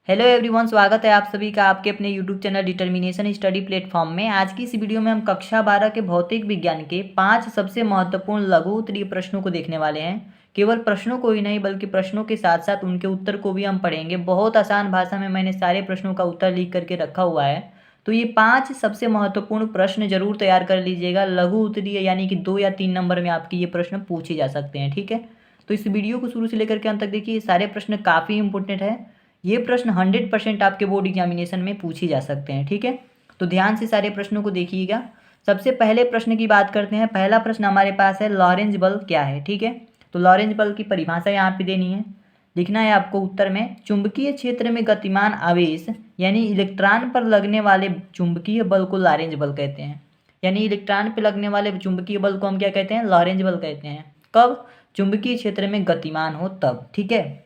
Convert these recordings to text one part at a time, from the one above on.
Hello everyone, स्वागत है आप सभी का आपके अपने YouTube channel determination study platform में। आज की इस वीडियो में हम कक्षा 12 के भौतिक विज्ञान के 5 सबसे महत्वपूर्ण लघु उत्तरीय प्रश्नों को देखने वाले हैं। केवल प्रश्नों को ही नहीं बल्कि प्रश्नों के साथ साथ उनके उत्तर को भी हम पढ़ेंगे। बहुत आसान भाषा में मैंने सारे प्रश्नों का उत्तर लिख करके रखा हुआ है, तो ये 5 सबसे महत्वपूर्ण प्रश्न जरूर तैयार कर लीजिएगा। लघु उत्तरीय यानी कि 2 या 3 नंबर में आपके ये प्रश्न पूछे जा सकते हैं। ठीक है, तो इस वीडियो को शुरू से लेकर के अंत तक देखिए। सारे प्रश्न काफ़ी इंपॉर्टेंट है। ये प्रश्न 100% आपके बोर्ड एग्जामिनेशन में पूछे जा सकते हैं। ठीक है, तो ध्यान से सारे प्रश्नों को देखिएगा। सबसे पहले प्रश्न की बात करते हैं। पहला प्रश्न हमारे पास है, लॉरेंज बल क्या है। ठीक है, तो लॉरेंज बल की परिभाषा यहाँ पे देनी है, लिखना है आपको उत्तर में। चुंबकीय क्षेत्र में गतिमान आवेश यानी इलेक्ट्रॉन पर लगने वाले चुंबकीय बल को लॉरेंज बल कहते हैं। यानी इलेक्ट्रॉन पर लगने वाले चुंबकीय बल को हम क्या कहते हैं? लॉरेंज बल कहते हैं। कब? चुंबकीय क्षेत्र में गतिमान हो तब। ठीक है,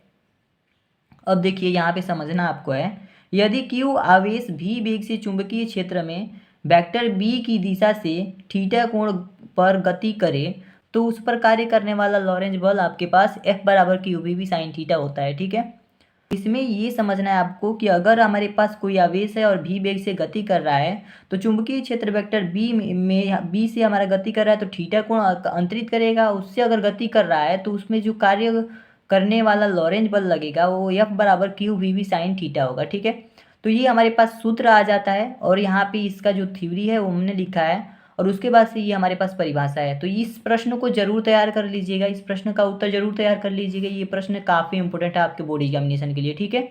अब देखिए यहाँ पे समझना आपको है, यदि Q आवेश v वेग से चुंबकीय क्षेत्र में वेक्टर b की दिशा से थीटा कोण पर गति करे तो उस पर कार्य करने वाला लॉरेंज बल आपके पास F बराबर QV साइन थीटा होता है। ठीक है, इसमें ये समझना है आपको कि अगर हमारे पास कोई आवेश है और v वेग से गति कर रहा है तो चुंबकीय क्षेत्र वेक्टर b से हमारा गति कर रहा है तो थीटा कोण अंतरित करेगा। उससे अगर गति कर रहा है तो उसमें जो कार्य करने वाला लॉरेंज बल लगेगा वो F बराबर QV साइन थीटा होगा। ठीक है, तो ये हमारे पास सूत्र आ जाता है और यहाँ पे इसका जो थ्योरी है वो हमने लिखा है और उसके बाद से ये हमारे पास परिभाषा है। तो इस प्रश्न को जरूर तैयार कर लीजिएगा, इस प्रश्न का उत्तर जरूर तैयार कर लीजिएगा। ये प्रश्न काफ़ी इंपॉर्टेंट है आपके बोर्ड एग्जामिनेशन के लिए। ठीक है,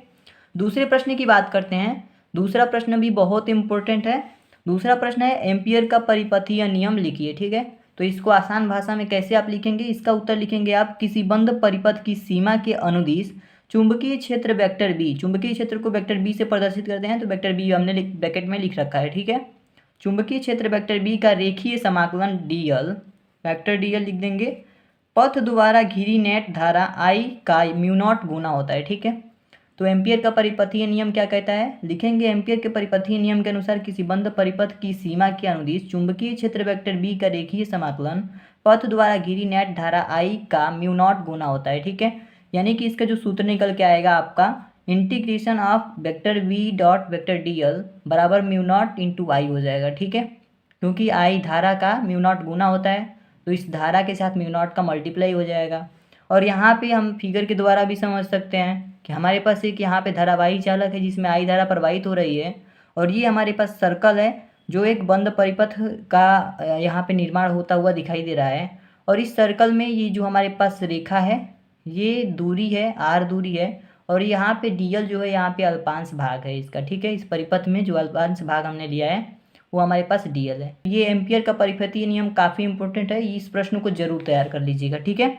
दूसरे प्रश्न की बात करते हैं। दूसरा प्रश्न भी बहुत इंपॉर्टेंट है। दूसरा प्रश्न है, एम्पियर का परिपथीय नियम लिखिए। ठीक है, तो इसको आसान भाषा में कैसे आप लिखेंगे? इसका उत्तर लिखेंगे आप, किसी बंद परिपथ की सीमा के अनुदिश चुंबकीय क्षेत्र वेक्टर बी, चुंबकीय क्षेत्र को वेक्टर बी से प्रदर्शित करते हैं तो वेक्टर बी हमने ब्रैकेट में लिख रखा है। ठीक है, चुंबकीय क्षेत्र वेक्टर बी का रेखीय समाकलन डीएल, वेक्टर डीएल लिख देंगे। पथ द्वारा घिरी नेट धारा आई का म्यू नॉट गुना होता है। ठीक है, तो एम्पियर का परिपथीय नियम क्या कहता है? लिखेंगे, एम्पियर के परिपथीय नियम के अनुसार किसी बंद परिपथ की सीमा के अनुदिश चुंबकीय क्षेत्र वेक्टर बी का रेखीय समाकलन पथ द्वारा घिरी नेट धारा आई का म्यू नॉट गुना होता है। ठीक है, यानी कि इसका जो सूत्र निकल के आएगा आपका, integration of vector V dot vector D L बराबर म्यू नॉट इंटू आई हो जाएगा। ठीक है, क्योंकि आई धारा का म्यू नॉट गुना होता है तो इस धारा के साथ म्यू नॉट का मल्टीप्लाई हो जाएगा। और यहाँ पे हम फिगर के द्वारा भी समझ सकते हैं कि हमारे पास एक यहाँ पे धारावाही चालक है जिसमें आई धारा प्रवाहित हो रही है और ये हमारे पास सर्कल है जो एक बंद परिपथ का यहाँ पे निर्माण होता हुआ दिखाई दे रहा है। और इस सर्कल में ये जो हमारे पास रेखा है ये दूरी है, आर दूरी है और यहाँ पे डीएल जो है यहाँ पे अल्पांश भाग है इसका। ठीक है, इस परिपथ में जो अल्पांश भाग हमने लिया है वो हमारे पास डीएल है। ये एम्पियर का परिपथीय नियम काफ़ी इंपॉर्टेंट है, इस प्रश्न को जरूर तैयार कर लीजिएगा। ठीक है,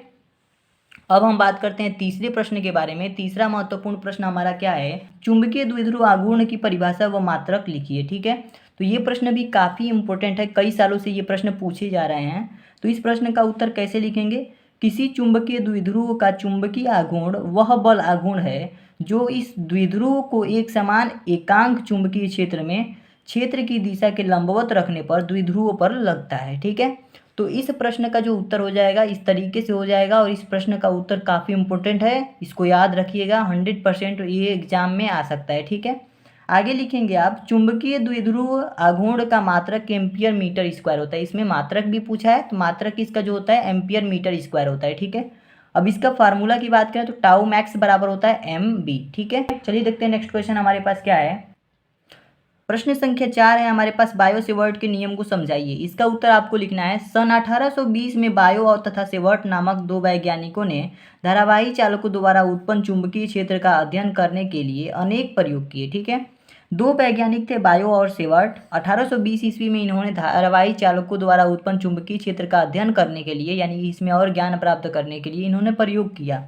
अब हम बात करते हैं तीसरे प्रश्न के बारे में। तीसरा महत्वपूर्ण प्रश्न हमारा क्या है? चुंबकीय द्विध्रुव आघूर्ण की परिभाषा व मात्रक लिखिए। ठीक है, तो ये प्रश्न भी काफ़ी इंपॉर्टेंट है, कई सालों से ये प्रश्न पूछे जा रहे हैं। तो इस प्रश्न का उत्तर कैसे लिखेंगे? किसी चुंबकीय द्विध्रुव का चुंबकीय आघूर्ण वह बल आघूर्ण है जो इस द्विध्रुव को एक समान एकांक चुंबकीय क्षेत्र में क्षेत्र की दिशा के लंबवत रखने पर द्विध्रुव पर लगता है। ठीक है, तो इस प्रश्न का जो उत्तर हो जाएगा इस तरीके से हो जाएगा और इस प्रश्न का उत्तर काफ़ी इंपॉर्टेंट है, इसको याद रखिएगा। 100% ये एग्जाम में आ सकता है। ठीक है, आगे लिखेंगे आप, चुंबकीय द्विध्रुव आघूर्ण का मात्रक एम्पियर मीटर स्क्वायर होता है। इसमें मात्रक भी पूछा है तो मात्रक इसका जो होता है एम्पियर मीटर स्क्वायर होता है। ठीक है, अब इसका फार्मूला की बात करें तो टाउ मैक्स बराबर होता है एम बी। ठीक है, चलिए देखते हैं नेक्स्ट क्वेश्चन हमारे पास क्या है। प्रश्न संख्या 4 है हमारे पास, बायो सेवर्ट के नियम को समझाइए। इसका उत्तर आपको लिखना है, सन 1820 में बायो और तथा सेवर्ट नामक दो वैज्ञानिकों ने धारावाही चालकों द्वारा उत्पन्न चुंबकीय क्षेत्र का अध्ययन करने के लिए अनेक प्रयोग किए। ठीक है, दो वैज्ञानिक थे बायो और सेवर्ट। 1820 ईस्वी में इन्होंने धारावाही चालकों द्वारा उत्पन्न चुंबकीय क्षेत्र का अध्ययन करने के लिए यानी इसमें और ज्ञान प्राप्त करने के लिए इन्होंने प्रयोग किया।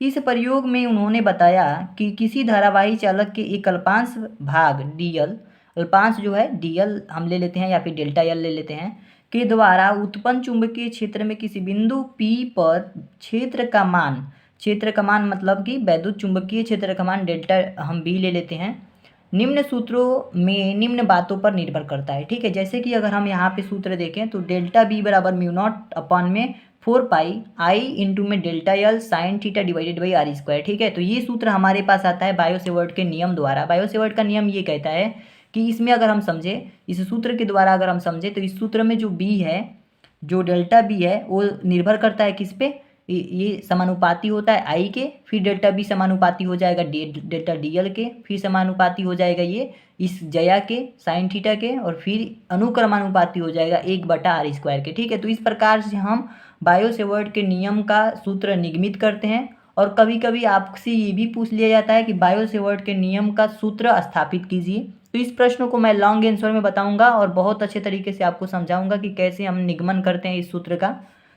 इस प्रयोग में उन्होंने बताया कि किसी धारावाही चालक के एक अल्पांश भाग डीएल, अल्पांश जो है डीएल हम ले लेते हैं या फिर डेल्टा एल ले लेते हैं, के द्वारा उत्पन्न चुंबकीय क्षेत्र में किसी बिंदु P पर क्षेत्र का मान मतलब कि वैद्युत चुंबकीय क्षेत्र का मान डेल्टा हम B ले लेते हैं, निम्न सूत्रों में निम्न बातों पर निर्भर करता है। ठीक है, जैसे कि अगर हम यहाँ पे सूत्र देखें तो डेल्टा B बराबर म्यू नॉट अपॉन में 4 पाई आई इंटू में delta l sine theta divided by r square. ठीक है, तो ये सूत्र हमारे पास आता है बायो-सेवर्ट के नियम द्वारा। बायो-सेवर्ट का नियम ये कहता है कि इसमें अगर हम समझे, इस सूत्र के द्वारा अगर हम समझे, तो इस सूत्र में जो बी है, जो डेल्टा बी है, वो निर्भर करता है किस पे, ये समानुपाती होता है आई के, फिर डेल्टा बी समानुपाती हो जाएगा डेल्टा डी एल के, फिर समानुपाती हो जाएगा ये इस जया के साइन थीटा के, और फिर अनुक्रमानुपाती हो जाएगा 1/r² के। ठीक है, तो इस प्रकार से हम बायो-सेवर्ट के नियम का सूत्र निगमित करते हैं। और कभी कभी आपसे ये भी पूछ लिया जाता है कि बायो-सेवर्ट के नियम का सूत्र स्थापित कीजिए। तो इस प्रश्न को मैं लॉन्ग आंसर में बताऊंगा और बहुत अच्छे तरीके से आपको समझाऊंगा कि कैसे हम निगमन करते हैं इस सूत्र का।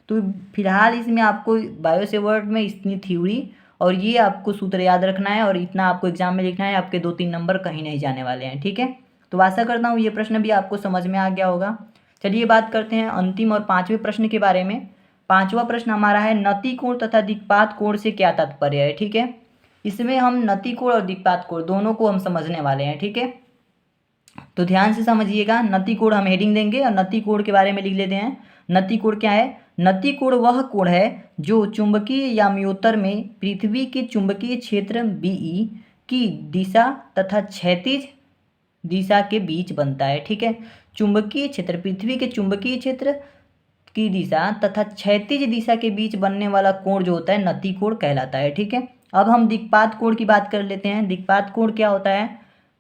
तो फिलहाल इसमें आपको बायो-सेवर्ट में इतनी थ्योरी और ये आपको सूत्र याद रखना है, और इतना आपको एग्जाम में लिखना है। आपके 2-3 नंबर कहीं नहीं जाने वाले हैं। ठीक है, तो आशा करता हूँ ये प्रश्न भी आपको समझ में आ गया होगा। चलिए बात करते हैं अंतिम और 5वें प्रश्न के बारे में। 5वां प्रश्न हमारा है, नति कोण तथा दिक्पात कोण से क्या तात्पर्य है। ठीक है, इसमें हम नति कोण और दिक्पात कोण दोनों को हम समझने वाले हैं। ठीक है, तो ध्यान से समझिएगा। नति कोण हम हेडिंग देंगे और नति कोण के बारे में लिख लेते हैं। नति कोण क्या है? नति कोण वह कोण है जो चुंबकीय याम्योत्तर में पृथ्वी के चुंबकीय क्षेत्र बीई की दिशा तथा क्षैतिज दिशा के बीच बनता है। ठीक है, चुंबकीय क्षेत्र, पृथ्वी के चुंबकीय क्षेत्र की दिशा तथा क्षैतिज दिशा के बीच बनने वाला कोण जो होता है नति कोण कहलाता है। ठीक है, अब हम दिक्पात कोण की बात कर लेते हैं। दिक्पात कोण क्या होता है?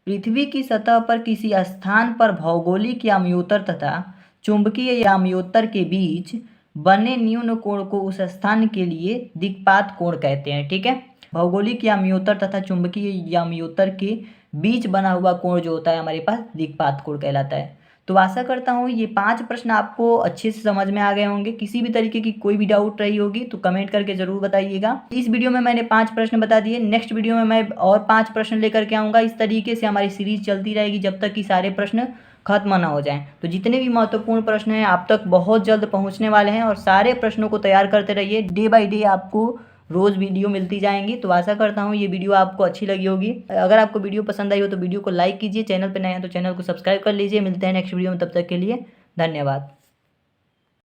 पृथ्वी की सतह पर किसी स्थान पर भौगोलिक याम्योत्तर तथा चुंबकीय याम्योत्तर के बीच बने न्यून कोण को उस स्थान के लिए दिक्पात कोण कहते हैं। ठीक है, भौगोलिक याम्योत्तर तथा चुंबकीय याम्योत्तर के बीच बना हुआ कोण जो होता है हमारे पास दिक्पात कोण कहलाता है। तो आशा करता हूँ ये 5 प्रश्न आपको अच्छे से समझ में आ गए होंगे। किसी भी तरीके की कोई भी डाउट रही होगी तो कमेंट करके ज़रूर बताइएगा। इस वीडियो में मैंने 5 प्रश्न बता दिए। नेक्स्ट वीडियो में मैं और 5 प्रश्न लेकर के आऊँगा। इस तरीके से हमारी सीरीज चलती रहेगी जब तक कि सारे प्रश्न खत्म ना हो जाएं। तो जितने भी महत्वपूर्ण प्रश्न हैं आप तक बहुत जल्द पहुँचने वाले हैं, और सारे प्रश्नों को तैयार करते रहिए। डे बाई डे आपको रोज़ वीडियो मिलती जाएंगी। तो आशा करता हूँ ये वीडियो आपको अच्छी लगी होगी। अगर आपको वीडियो पसंद आई हो तो वीडियो को लाइक कीजिए, चैनल पर नए हैं तो चैनल को सब्सक्राइब कर लीजिए। मिलते हैं नेक्स्ट वीडियो में, तब तक के लिए धन्यवाद।